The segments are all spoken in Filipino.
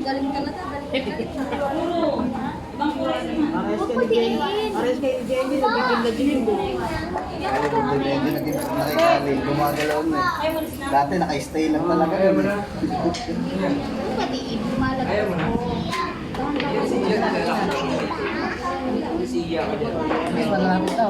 Galing ka na ta. Pares kay Jenny, nagtitinda din yung gumagalaw na. Dati naka-stay lang talaga yun. Pati malaga. Mas malapit na,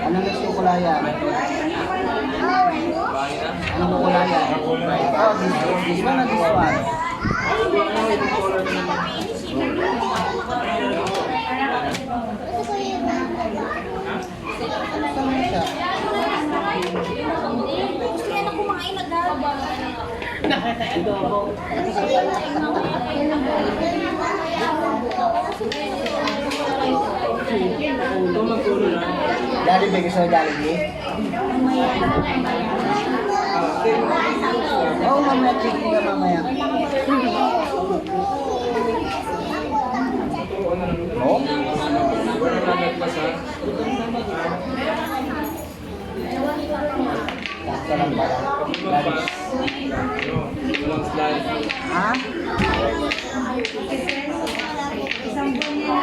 Ano na siya kulayan? Ano kulayan? Oh, this one or this one? Gusto niya na kumain nag-adobo. Daddy, may gusto ng Jollibee? Oo, mamaya. Chicken ka mamaya. Oo? Sarap ba? Ha? Isang buwan niya.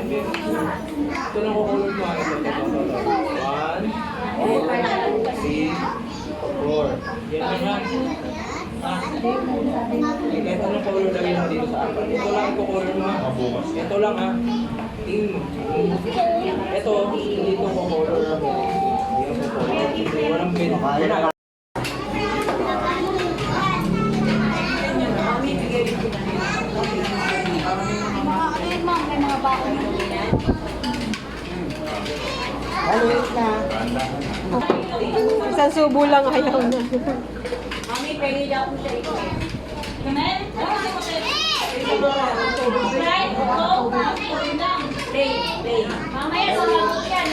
Ito lang kukulong mo. 1, 2, 3, 4. Yan lang yan. Ito lang kukulong lagay mo dito sa akin. Ito lang kukulong mo. Ito lang ha. Ito, dito kukulong. Walang pin. Halit na. isang subo lang ayaw na. Mami, pwede daw po siya ito. Mamaya sa lagot yan.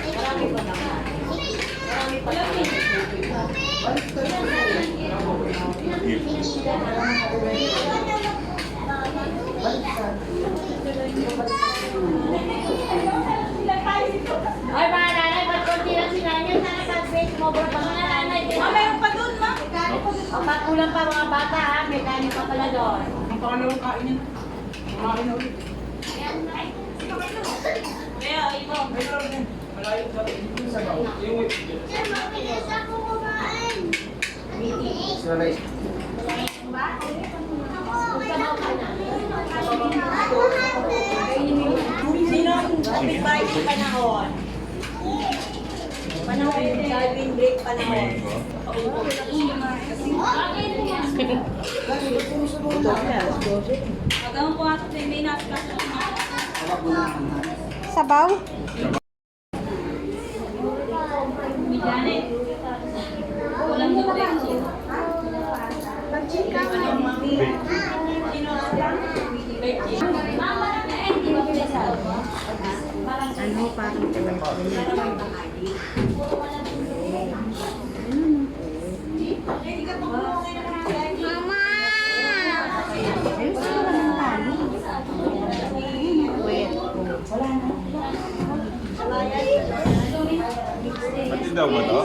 Marami pa naman. Marami pa naman. Ay, mga nanay, ba't konti lang si nanay? Sana sa-face mo, bro, pa mga nanay. Meron pa doon, ma. Kulang pa mga bata, ha? May kanin pa pala doon. Ang pangalawang kain yan. Kumain na ulit. Kaya, ito. Malayo sa atin. Yung Sorry. Ba? Sabaw ka na. panahon. Panahon, Calvin break panahon. Hanggang po ato sa may nasa Sabaw? walang diretso. Ano, parang Pati daw ba to?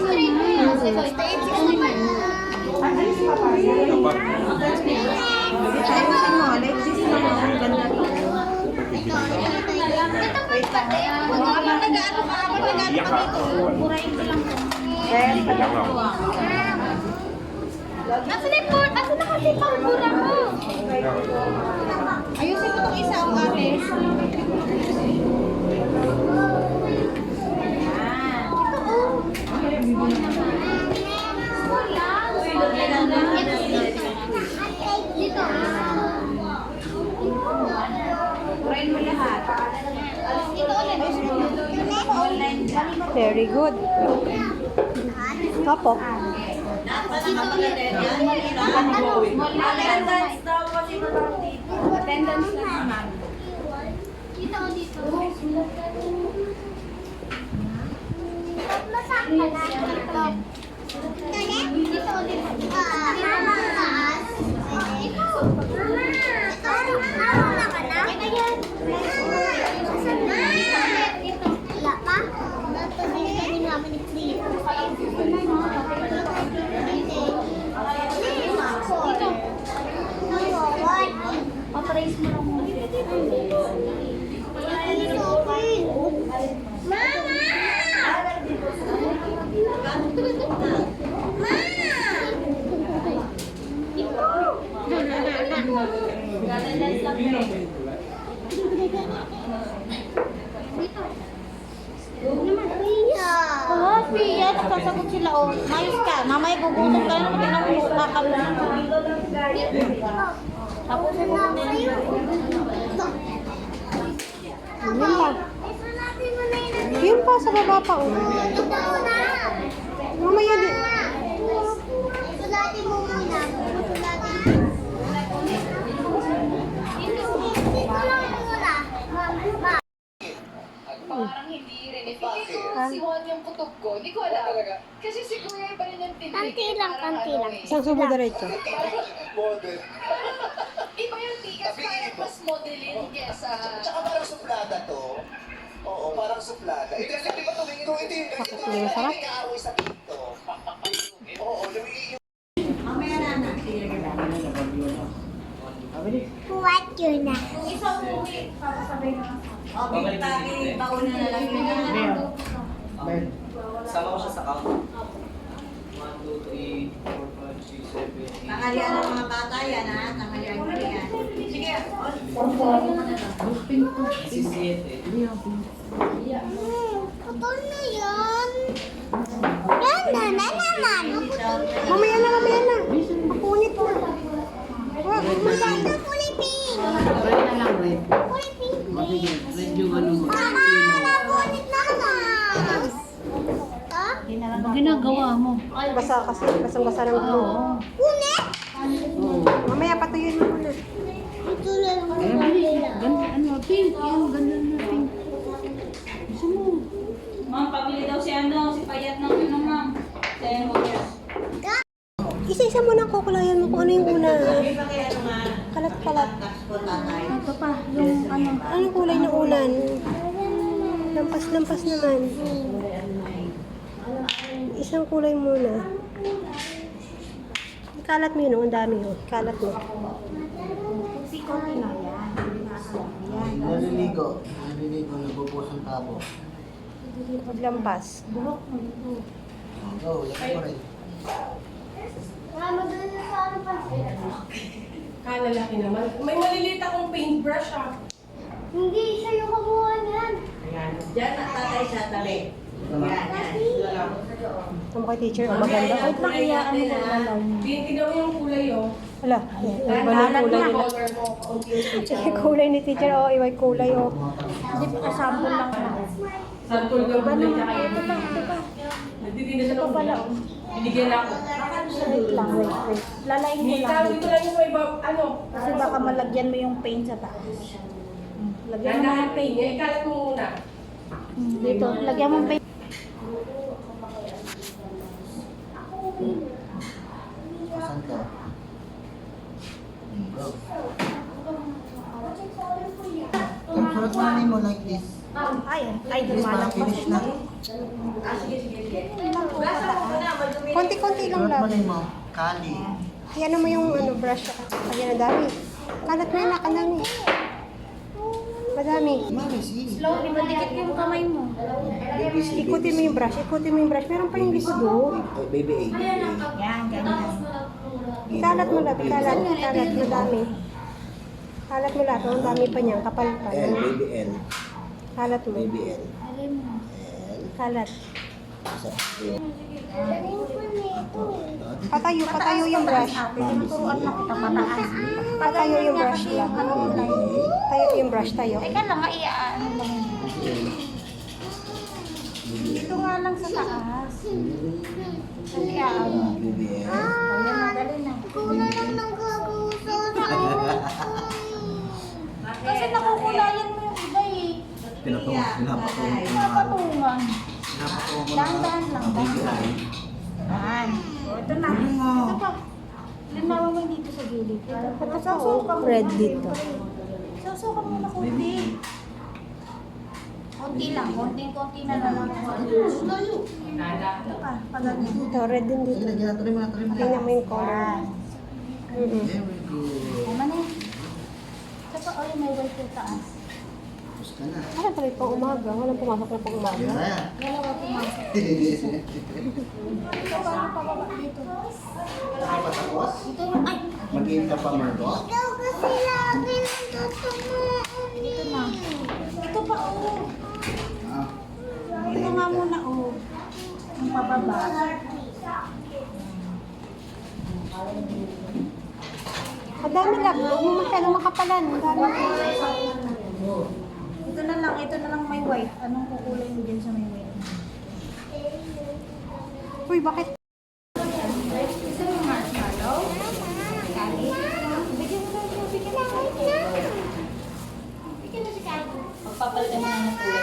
Iyak ka. Hindi lang ako. Asa na kasi pangkura mo? ayusin ko itong isa ang ate. Dito. Purain mo lahat. Dito ulit. Very good. Opo. Attendance daw kasi Attendance na naman. Dito o dito. Masak ka na. Dito. Dito o dito. Mama, taas. Ikaw. Mama. Mama ka na? Ayan. Dito. Wala pa? Dito. Hindi namin i-clear. Dito. Papraise mo lang muna. Mama! Oh, Pia, sasagot sila. Oh, mayos ka. Mamaya gugutom ka na. Pinamulok ka ka lang. Tapos gugutom na yun. Yun pa. Yun pa sa baba pa. Oh. Mamaya din. Sulatin mo muna. Sulatin mo. Dito lang muna. Ma. Parang hindi rin. Feeling ko si Juan yung kutob ko. Hindi ko alam. Kasi si Kuya iba rin yung tindig. Kanti lang, kanti lang. Isang subo diretso. Iba yung tikas. Parang mas modelin kesa... Tsaka parang suplada to. Oo, parang suplada. Ito yung di ba tumingin ko? Ito yung Masarap. nag-aaroy sa dito. Oo, lumingin yung... What yun na? Bauna na lang yun. Sama ko siya sa count. 1, 2, 3, 4, 5, 6, 7, 8. Nakalian ng mga bata yan, ha? Nakalian mo yan. Sige. Kapal na yan. Yan na naman. Mamaya na, mamaya na. Mapunit na. Wag mo na. Ito kulay pink. Kulay pink. Napunit na lang. Ha? Ginagawa mo. Basa kasi. Basang-basa ng ito. Punit? Mamaya patuyuin mo muna. Ito lang ang Pink. Yung ganda na pink. Ma'am, pabili daw si ano, si Payat ng ano, ma'am. Sayo mo yan. Isa-isa mo na kukulayan mo kung ano yung una. Kalat-kalat. Ito pa, yung ano. Anong kulay ng unan? Lampas-lampas naman. Isang kulay muna. Kalat mo yun, oh. Ang dami yun. Kalat mo. Naliligo. Naliligo, nagpupos ang tabo. Paglampas. Oo, yan ko rin. Mama, doon na sa ano pa? Kalalaki naman. May maliliit akong paintbrush ah. Hindi, siya yung kabuuan yan. Ayan. Diyan na tatay sa tabi. Ang kay teacher, ang maganda. Ay, Nakiyaan mo na lang. Tingnan mo yung kulay, oh. wala. Iba ng kulay nila. Yung kulay ni teacher, oh, iba yung kulay, oh. Hindi pa kasample lang na. Sample ng kulay tsaka Ito yung pa, ito pa. nagtitinda siya ng Ito pala, kulay. oh. Binigyan na ako. Wait lang, wait. Lalayin mo Dito, lang. dito lang yung may ano. Kasi baka malagyan mo yung paint sa taas. Lagyan mo Dandahan ng paint. paint. Ikalat mo muna. Dito, lagyan mo ng paint. Saan ka? Ang surat mo name mo like this. Ay, This parang finish na. Konti-konti lang Surat mo lang. name mo. Kali. Ay, ano mo yung ano, brush. Ayan, ang dami. Kalat na yun, ang dami. Madami. Mami, see. Slowly, madikit yung kamay mo. Ikutin mo yung brush, ikutin mo yung brush. Meron pa yung likod, oh. Baby A. Yan, ganyan. Ikalat mo lahat, ikalat, madami. Kalat mo lahat, oh, ang dami pa niyan, kapal pa. L, baby L. Kalat mo. Baby L. Alin mo. L. Kalat. Isa. Patayo yung brush. Tinuturuan na kita pataas. Patayo yung brush lang. Tayo yung brush, tayo. Teka lang, ano lang. Dito nga lang sa taas. Kasi ano. Baby L. Ayan na, dali na. Kulay lang ng gagusan. Kasi nakukulayan mo yung iba eh. Pinapatungan. Papatungan. Pinapatungan ko Dahan-dahan lang. Baby I. Yan. O, ito na. Ito pa. Linawa mo yung dito sa gilid. Sasuka mo. Red dito. Sasuka mo na konti. Konti lang. Konting-konti na lang. Ito pa. Pagano. Ito, red din dito. Lagyan natin mo na. Tingnan mo yung color. Mm-mm. Very good. Tama na. Ito pa. Oh, may white yung taas. Tapos ka na. Ano pala pang umaga? Walang pumasok na pang umaga. Yan na. Dalawa pumasok. Ito pa. Pababa dito. Patapos? Ito yung, ay. Mag-game ka pa, Margo? Ikaw kasi lagi natutumaan Ito na. Ito pa. Oh. Ah. Ito nga muna. Oh. Yung pababa. Ang dami lang. Huwag mo masyadong makapalan. Ang dami. Ito na lang. Ito na lang may white. Anong kukulay mo dyan sa may white? Uy, bakit? Gusto mo marshmallow? Kali? Bigyan mo na siya. Bigyan mo na siya. Bigyan mo si Kali. Magpapalitan mo na ng kulay.